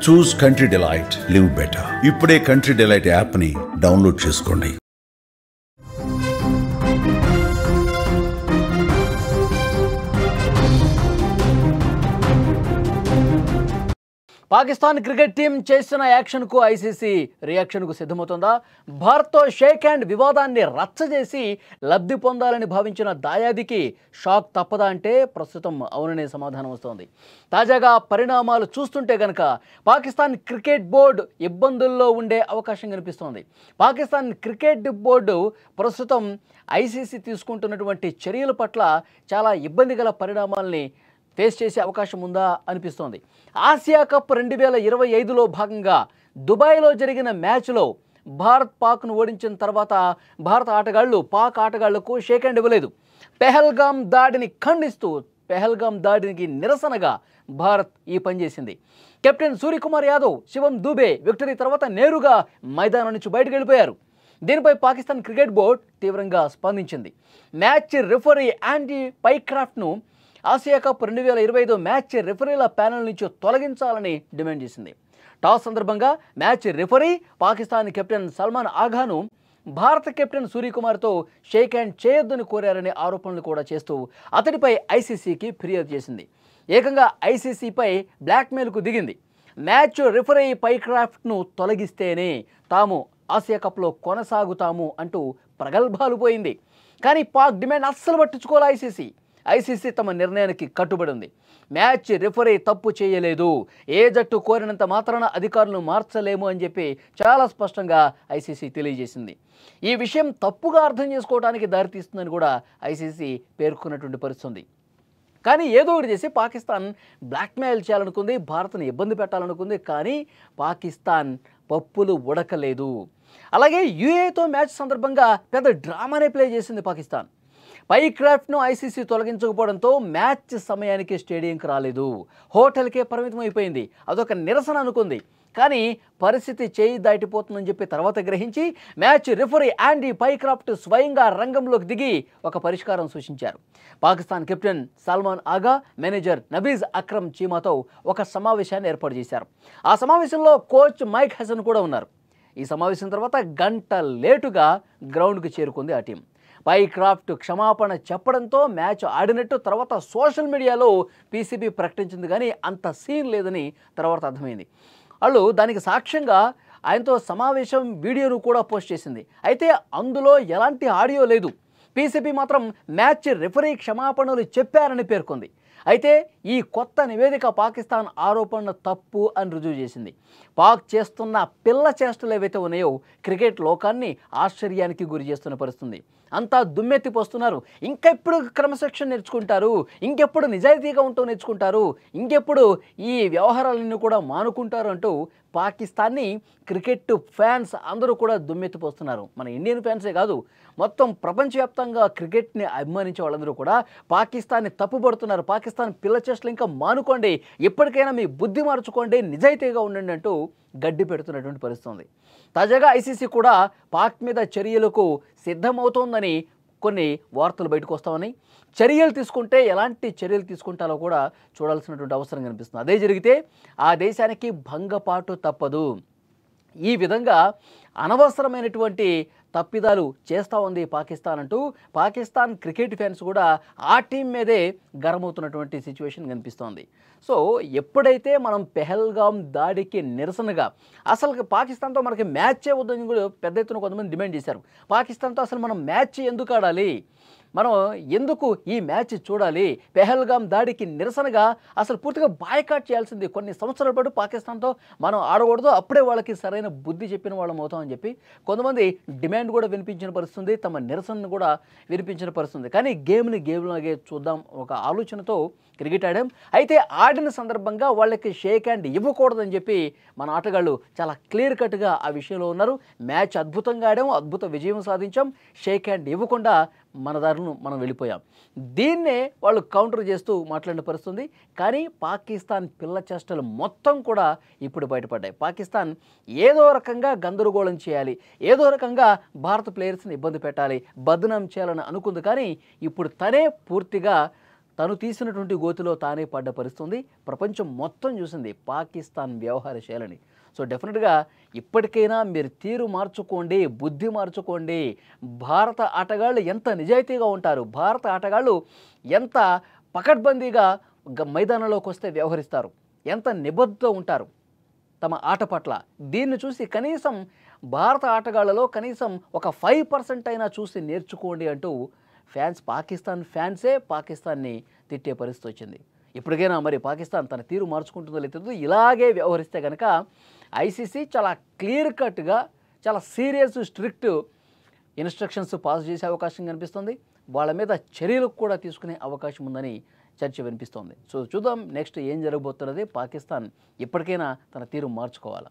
చూస్ country delight, live better. ఇప్పుడే country delight యాప్ని download చేసుకోండి. పాకిస్తాన్ క్రికెట్ టీం చేసిన యాక్షన్కు ఐసీసీ రియాక్షన్కు సిద్ధమవుతుందా? భారత్తో షేక్ హ్యాండ్ వివాదాన్ని రచ్చజేసి లబ్ధి పొందాలని భావించిన దాయాదికి షాక్ తప్పదా అంటే ప్రస్తుతం అవుననే సమాధానం వస్తోంది. తాజాగా పరిణామాలు చూస్తుంటే గనక పాకిస్తాన్ క్రికెట్ బోర్డు ఇబ్బందుల్లో ఉండే అవకాశం కనిపిస్తోంది. పాకిస్తాన్ క్రికెట్ బోర్డు ప్రస్తుతం ఐసీసీ తీసుకుంటున్నటువంటి చర్యల పట్ల చాలా ఇబ్బంది గల పరిణామాల్ని ఫేస్ చేసే అవకాశం ఉందా అనిపిస్తోంది. ఆసియా కప్ 2025లో భాగంగా దుబాయ్లో జరిగిన మ్యాచ్లో భారత్ పాక్ను ఓడించిన తర్వాత భారత ఆటగాళ్లు పాక్ ఆటగాళ్లకు షేక్ హ్యాండ్ ఇవ్వలేదు. పెహల్గాం దాడిని ఖండిస్తూ పెహల్గాం దాడికి నిరసనగా భారత్ ఈ పని చేసింది. కెప్టెన్ సూర్యకుమార్ యాదవ్, శివం దూబే విక్టరీ తర్వాత నేరుగా మైదానం నుంచి బయటకు వెళ్ళిపోయారు. దీనిపై పాకిస్తాన్ క్రికెట్ బోర్డు తీవ్రంగా స్పందించింది. మ్యాచ్ రిఫరీ యాండీ పైక్రాఫ్ట్ను ఆసియా కప్ 2025 మ్యాచ్ రిఫరీల ప్యానెల్ నుంచి తొలగించాలని డిమాండ్ చేసింది. టాస్ సందర్భంగా match referee Pakistan captain Salman ఆఘాను భారత కెప్టెన్ సూర్యకుమార్తో షేక్ హ్యాండ్ చేయొద్దని కోరారనే ఆరోపణలు కూడా చేస్తూ అతడిపై ఐసీసీకి ఫిర్యాదు చేసింది. ఏకంగా ఐసీసీపై బ్లాక్మెయిల్కు దిగింది. మ్యాచ్ రిఫరీ పైక్రాఫ్ట్ను తొలగిస్తేనే తాము ఆసియా కప్లో కొనసాగుతాము అంటూ ప్రగల్భాలు పోయింది. కానీ పాక్ డిమాండ్ అస్సలు పట్టించుకోవాలి. ఐసీసీ తమ నిర్ణయానికి కట్టుబడి ఉంది. మ్యాచ్ రిఫరీ తప్పు చేయలేదు, ఏ జట్టు కోరినంత మాత్రాన అధికారులను మార్చలేము అని చెప్పి చాలా స్పష్టంగా ఐసీసీ తెలియజేసింది. ఈ విషయం తప్పుగా అర్థం చేసుకోవడానికి దారితీస్తుందని కూడా ఐసీసీ పేర్కొన్నటువంటి పరిస్థితి. కానీ ఏదో ఒకటి చేసి పాకిస్తాన్ బ్లాక్మెయిల్ చేయాలనుకుంది, భారత్ను ఇబ్బంది పెట్టాలనుకుంది. కానీ పాకిస్తాన్ పప్పులు ఉడకలేదు. అలాగే యూఏతో మ్యాచ్ సందర్భంగా పెద్ద డ్రామానే ప్లే చేసింది పాకిస్తాన్. పైక్రాఫ్ట్ను ఐసీసీ తొలగించకపోవడంతో మ్యాచ్ సమయానికి స్టేడియంకి రాలేదు, హోటల్కే పరిమితం అయిపోయింది. అదొక నిరసన అనుకుంది. కానీ పరిస్థితి చేయి దాటిపోతుందని చెప్పి తర్వాత గ్రహించి మ్యాచ్ రిఫరీ యాండీ పైక్రాఫ్ట్ స్వయంగా రంగంలోకి దిగి ఒక పరిష్కారం సూచించారు. పాకిస్తాన్ కెప్టెన్ సల్మాన్ ఆగా, మేనేజర్ నబీజ్ అక్రమ్ చీమాతో ఒక సమావేశాన్ని ఏర్పాటు చేశారు. ఆ సమావేశంలో కోచ్ మైక్ హసన్ కూడా ఉన్నారు. ఈ సమావేశం తర్వాత గంట లేటుగా గ్రౌండ్కి చేరుకుంది ఆ టీం. పైక్రాఫ్ట్ క్షమాపణ చెప్పడంతో మ్యాచ్ ఆడినట్టు తర్వాత సోషల్ మీడియాలో పీసీబీ ప్రకటించింది. కానీ అంత సీన్ లేదని తర్వాత అర్థమైంది. వాళ్ళు దానికి సాక్ష్యంగా ఆయనతో సమావేశం వీడియోను కూడా పోస్ట్ చేసింది. అయితే అందులో ఎలాంటి ఆడియో లేదు. పీసీబీ మాత్రం మ్యాచ్ రిఫరీ క్షమాపణలు చెప్పారని పేర్కొంది. అయితే ఈ కొత్త నివేదిక పాకిస్తాన్ ఆరోపణలు తప్పు అని రుజువు చేసింది. పాక్ చేస్తున్న పిల్ల చేష్టలు ఏవైతే ఉన్నాయో క్రికెట్ లోకాన్ని ఆశ్చర్యానికి గురి చేస్తున్న పరిస్థితుంది. అంతా దుమ్మెత్తిపోస్తున్నారు. ఇంకెప్పుడు క్రమశిక్షణ నేర్చుకుంటారు, ఇంకెప్పుడు నిజాయితీగా ఉంటూ నేర్చుకుంటారు, ఇంకెప్పుడు ఈ వ్యవహారాలన్నీ కూడా మానుకుంటారు అంటూ పాకిస్తాన్ని క్రికెట్ ఫ్యాన్స్ అందరూ కూడా దుమ్మెత్తిపోస్తున్నారు. మన ఇండియన్ ఫ్యాన్సే కాదు, మొత్తం ప్రపంచవ్యాప్తంగా క్రికెట్ని అభిమానించే వాళ్ళందరూ కూడా పాకిస్తాన్ని తప్పుపడుతున్నారు. పాకిస్తాన్ పిల్ల చేష్టలు ఇంకా మానుకోండి, ఎప్పటికైనా మీ బుద్ధి మార్చుకోండి, నిజాయితీగా ఉండండి అంటూ గడ్డి పెడుతున్నటువంటి పరిస్థితి. తాజాగా ఐసీసీ కూడా పాక్ మీద చర్యలకు సిద్ధమవుతోందని కొన్ని వార్తలు బయటకు వస్తామని, చర్యలు తీసుకుంటే ఎలాంటి చర్యలు తీసుకుంటారో కూడా చూడాల్సినటువంటి అవసరం కనిపిస్తుంది. అదే జరిగితే ఆ దేశానికి భంగపాటు తప్పదు. ఈ విధంగా అనవసరమైనటువంటి తప్పిదాలు చేస్తూ ఉంది పాకిస్తాన్ అంటూ పాకిస్తాన్ క్రికెట్ ఫ్యాన్స్ కూడా ఆ టీం మీదే గరమవుతున్నటువంటి సిచ్యువేషన్ కనిపిస్తోంది. సో ఎప్పుడైతే మనం పెహల్గాం దాడికి నిరసనగా అసలు పాకిస్తాన్తో మనకి మ్యాచే వద్దని కూడా పెద్ద ఎత్తున కొంతమంది డిమాండ్ చేశారు. పాకిస్తాన్తో అసలు మనం మ్యాచ్ ఎందుకు ఆడాలి, మనం ఎందుకు ఈ మ్యాచ్ చూడాలి, పెహల్గాం దాడికి నిరసనగా అసలు పూర్తిగా బాయ్కాట్ చేయాల్సింది. కొన్ని సంవత్సరాల పాటు పాకిస్తాన్తో మనం ఆడకూడదు, అప్పుడే వాళ్ళకి సరైన బుద్ధి చెప్పిన వాళ్ళం అవుతామని చెప్పి కొంతమంది డిమాండ్ కూడా వినిపించిన పరిస్థితుంది, తమ నిరసనను కూడా వినిపించిన పరిస్థితుంది. కానీ గేమ్లాగే చూద్దాం ఒక ఆలోచనతో క్రికెట్ ఆడాం. అయితే ఆడిన సందర్భంగా వాళ్ళకి షేక్ హ్యాండ్ ఇవ్వకూడదని చెప్పి మన ఆటగాళ్ళు చాలా క్లియర్ కట్గా ఆ విషయంలో ఉన్నారు. మ్యాచ్ అద్భుతంగా ఆడాం, అద్భుత విజయం సాధించాం, షేక్ హ్యాండ్ ఇవ్వకుండా మన దారిని మనం వెళ్ళిపోయాం. దీన్నే వాళ్ళు కౌంటర్ చేస్తూ మాట్లాడిన పరిస్థితుంది. కానీ పాకిస్తాన్ పిల్ల చేష్టలు మొత్తం కూడా ఇప్పుడు బయటపడ్డాయి. పాకిస్తాన్ ఏదో రకంగా గందరగోళం చేయాలి, ఏదో రకంగా భారత ప్లేయర్స్ని ఇబ్బంది పెట్టాలి, బద్నాం చేయాలని అనుకుంది. కానీ ఇప్పుడు తనే పూర్తిగా తను తీసినటువంటి గోతిలో తానే పడ్డ పరిస్థితుంది. ప్రపంచం మొత్తం చూసింది పాకిస్తాన్ వ్యవహార శైలిని. సో డెఫినెట్గా ఇప్పటికైనా మీరు తీరు మార్చుకోండి, బుద్ధి మార్చుకోండి. భారత ఆటగాళ్ళు ఎంత నిజాయితీగా ఉంటారు, భారత ఆటగాళ్ళు ఎంత పకడ్బందీగా మైదానంలోకి వస్తే వ్యవహరిస్తారు, ఎంత నిబద్ధతో ఉంటారు తమ ఆట పట్ల. దీన్ని చూసి కనీసం భారత ఆటగాళ్లలో కనీసం ఒక 5% అయినా చూసి నేర్చుకోండి అంటూ పాకిస్తాన్ ఫ్యాన్సే పాకిస్తాన్ని తిట్టే పరిస్థితి వచ్చింది. ఇప్పటికైనా మరి పాకిస్తాన్ తన తీరు మార్చుకుంటుందో లేదో. ఇలాగే వ్యవహరిస్తే కనుక ఐసీసీ చాలా క్లియర్ కట్గా, చాలా సీరియస్, స్ట్రిక్ట్ ఇన్స్ట్రక్షన్స్ పాస్ చేసే అవకాశం కనిపిస్తుంది. వాళ్ళ మీద చర్యలు కూడా తీసుకునే అవకాశం ఉందని చర్చ వినిపిస్తోంది. సో చూద్దాం నెక్స్ట్ ఏం జరగబోతున్నది. పాకిస్తాన్ ఇప్పటికైనా తన తీరు మార్చుకోవాలా.